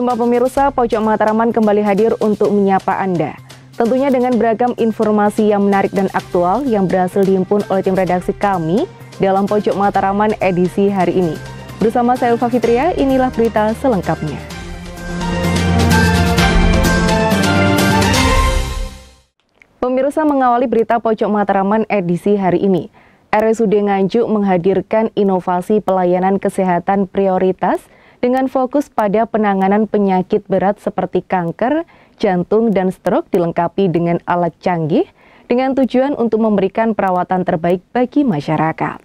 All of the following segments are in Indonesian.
Jumpa pemirsa, Pojok Mataraman kembali hadir untuk menyapa Anda. Tentunya dengan beragam informasi yang menarik dan aktual yang berhasil dihimpun oleh tim redaksi kami dalam Pojok Mataraman edisi hari ini. Bersama saya Ulfa Fitria, inilah berita selengkapnya. Pemirsa, mengawali berita Pojok Mataraman edisi hari ini, RSUD Nganjuk menghadirkan inovasi pelayanan kesehatan prioritas dengan fokus pada penanganan penyakit berat seperti kanker, jantung, dan stroke dilengkapi dengan alat canggih dengan tujuan untuk memberikan perawatan terbaik bagi masyarakat.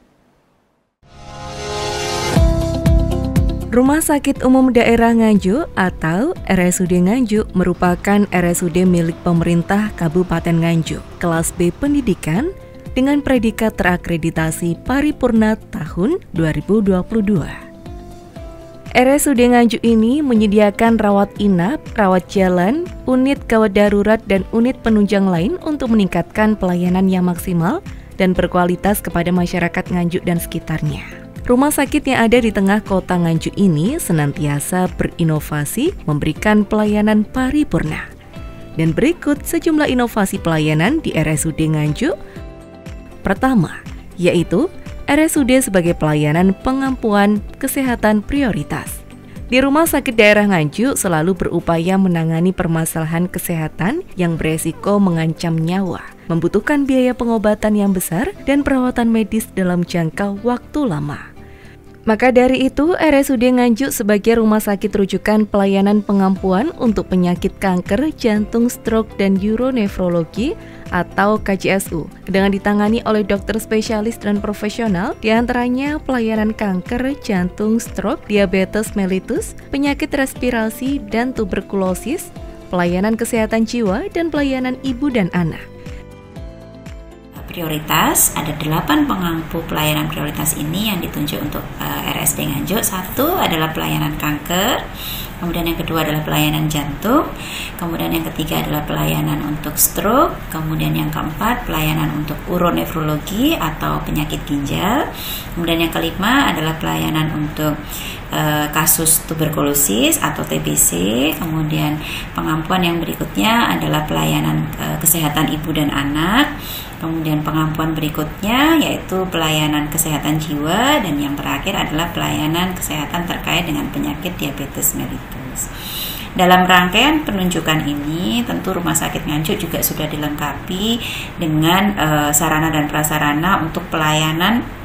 Rumah Sakit Umum Daerah Nganjuk atau RSUD Nganjuk merupakan RSUD milik pemerintah Kabupaten Nganjuk, kelas B pendidikan dengan predikat terakreditasi paripurna tahun 2022. RSUD Nganjuk ini menyediakan rawat inap, rawat jalan, unit gawat darurat, dan unit penunjang lain untuk meningkatkan pelayanan yang maksimal dan berkualitas kepada masyarakat Nganjuk dan sekitarnya. Rumah sakit yang ada di tengah kota Nganjuk ini senantiasa berinovasi memberikan pelayanan paripurna. Dan berikut sejumlah inovasi pelayanan di RSUD Nganjuk. Pertama, yaitu RSUD sebagai pelayanan pengampuan kesehatan prioritas. Di Rumah Sakit Daerah Nganjuk selalu berupaya menangani permasalahan kesehatan yang beresiko mengancam nyawa, membutuhkan biaya pengobatan yang besar dan perawatan medis dalam jangka waktu lama. Maka dari itu, RSUD Nganjuk sebagai rumah sakit rujukan pelayanan pengampuan untuk penyakit kanker, jantung, stroke, dan uronefrologi atau KJSU dengan ditangani oleh dokter spesialis dan profesional, diantaranya pelayanan kanker, jantung, stroke, diabetes mellitus, penyakit respirasi, dan tuberkulosis, pelayanan kesehatan jiwa, dan pelayanan ibu dan anak. Prioritas, ada 8 pengampu pelayanan prioritas ini yang ditunjuk untuk RSUD Nganjuk. Satu adalah pelayanan kanker, kemudian yang kedua adalah pelayanan jantung, kemudian yang ketiga adalah pelayanan untuk stroke, kemudian yang keempat pelayanan untuk uronefrologi atau penyakit ginjal, kemudian yang kelima adalah pelayanan untuk kasus tuberkulosis atau TBC, kemudian pengampuan yang berikutnya adalah pelayanan kesehatan ibu dan anak, kemudian pengampuan berikutnya yaitu pelayanan kesehatan jiwa, dan yang terakhir adalah pelayanan kesehatan terkait dengan penyakit diabetes mellitus. Dalam rangkaian penunjukan ini, tentu Rumah Sakit Nganjuk juga sudah dilengkapi dengan sarana dan prasarana untuk pelayanan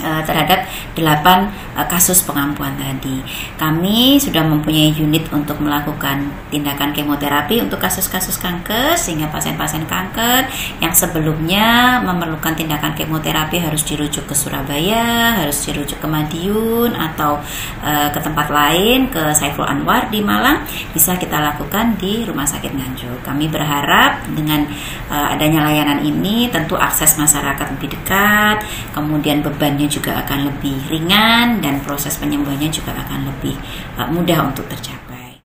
terhadap 8 kasus pengampuan tadi. Kami sudah mempunyai unit untuk melakukan tindakan kemoterapi untuk kasus-kasus kanker, sehingga pasien-pasien kanker yang sebelumnya memerlukan tindakan kemoterapi harus dirujuk ke Surabaya, harus dirujuk ke Madiun atau ke tempat lain, ke Saiful Anwar di Malang, bisa kita lakukan di Rumah Sakit Nganjuk. Kami berharap dengan adanya layanan ini tentu akses masyarakat lebih dekat, kemudian bebannya juga akan lebih ringan, dan proses penyembuhannya juga akan lebih mudah untuk tercapai.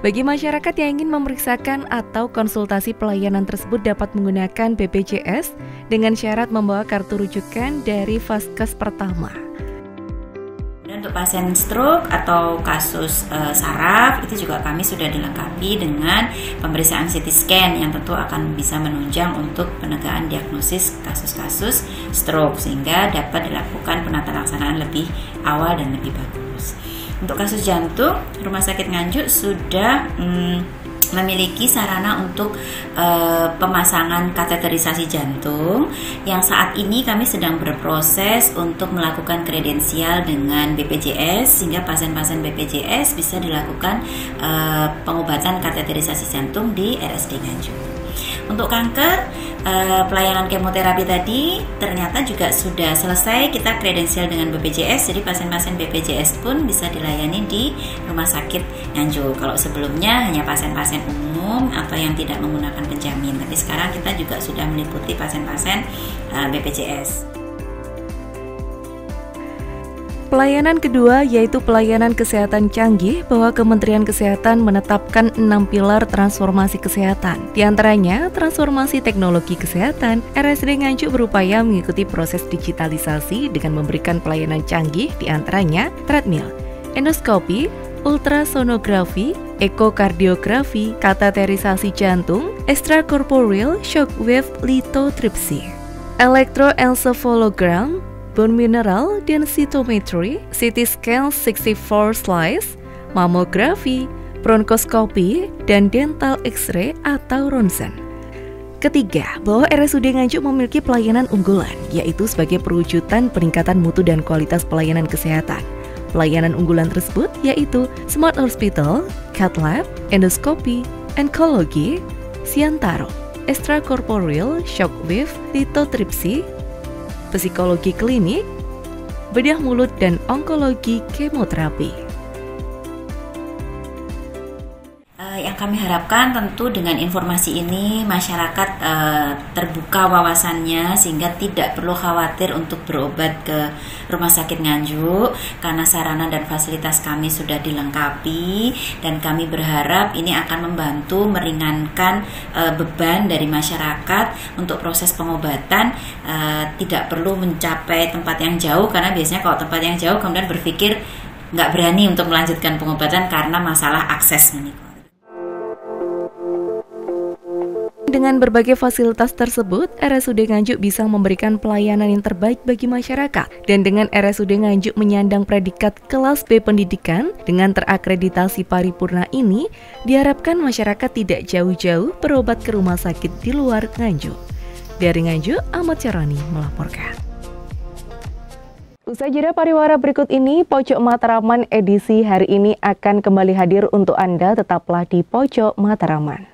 Bagi masyarakat yang ingin memeriksakan atau konsultasi pelayanan tersebut dapat menggunakan BPJS dengan syarat membawa kartu rujukan dari Vaskes pertama. Untuk pasien stroke atau kasus saraf itu juga kami sudah dilengkapi dengan pemeriksaan CT scan yang tentu akan bisa menunjang untuk penegakan diagnosis kasus-kasus stroke, sehingga dapat dilakukan penatalaksanaan lebih awal dan lebih bagus. Untuk kasus jantung, Rumah Sakit Nganjuk sudah memiliki sarana untuk pemasangan kateterisasi jantung yang saat ini kami sedang berproses untuk melakukan kredensial dengan BPJS, sehingga pasien-pasien BPJS bisa dilakukan pengobatan kateterisasi jantung di RSUD Nganjuk. Untuk kanker, pelayanan kemoterapi tadi ternyata juga sudah selesai kita kredensial dengan BPJS, jadi pasien-pasien BPJS pun bisa dilayani di Rumah Sakit Nganjuk. Kalau sebelumnya hanya pasien-pasien umum atau yang tidak menggunakan penjamin, tapi sekarang kita juga sudah meliputi pasien-pasien BPJS. Pelayanan kedua yaitu pelayanan kesehatan canggih, bahwa Kementerian Kesehatan menetapkan 6 pilar transformasi kesehatan. Di antaranya, transformasi teknologi kesehatan. RSUD Nganjuk berupaya mengikuti proses digitalisasi dengan memberikan pelayanan canggih, di antaranya treadmill, endoskopi, ultrasonografi, ekokardiografi, kateterisasi jantung, extracorporeal shockwave lithotripsy, electroencephalogram, bone mineral densitometry, CT scan 64 slice, mamografi, bronkoskopi, dan dental X-ray atau ronsen. Ketiga, bahwa RSUD Nganjuk memiliki pelayanan unggulan, yaitu sebagai perwujudan peningkatan mutu dan kualitas pelayanan kesehatan. Pelayanan unggulan tersebut yaitu Smart Hospital, Cath Lab, Endoskopi, Onkologi, Siantaro, Extracorporeal Shockwave Lithotripsy, Psikologi Klinik, Bedah Mulut dan Onkologi Kemoterapi. Yang kami harapkan tentu dengan informasi ini masyarakat terbuka wawasannya sehingga tidak perlu khawatir untuk berobat ke Rumah Sakit Nganjuk karena sarana dan fasilitas kami sudah dilengkapi, dan kami berharap ini akan membantu meringankan beban dari masyarakat untuk proses pengobatan, tidak perlu mencapai tempat yang jauh, karena biasanya kalau tempat yang jauh kemudian berpikir nggak berani untuk melanjutkan pengobatan karena masalah akses ini. Dengan berbagai fasilitas tersebut, RSUD Nganjuk bisa memberikan pelayanan yang terbaik bagi masyarakat. Dan dengan RSUD Nganjuk menyandang predikat kelas B pendidikan dengan terakreditasi paripurna ini, diharapkan masyarakat tidak jauh-jauh berobat ke rumah sakit di luar Nganjuk. Dari Nganjuk, Ahmad Carani melaporkan. Usai jeda pariwara berikut ini, Pojok Matraman edisi hari ini akan kembali hadir untuk Anda, tetaplah di Pojok Matraman.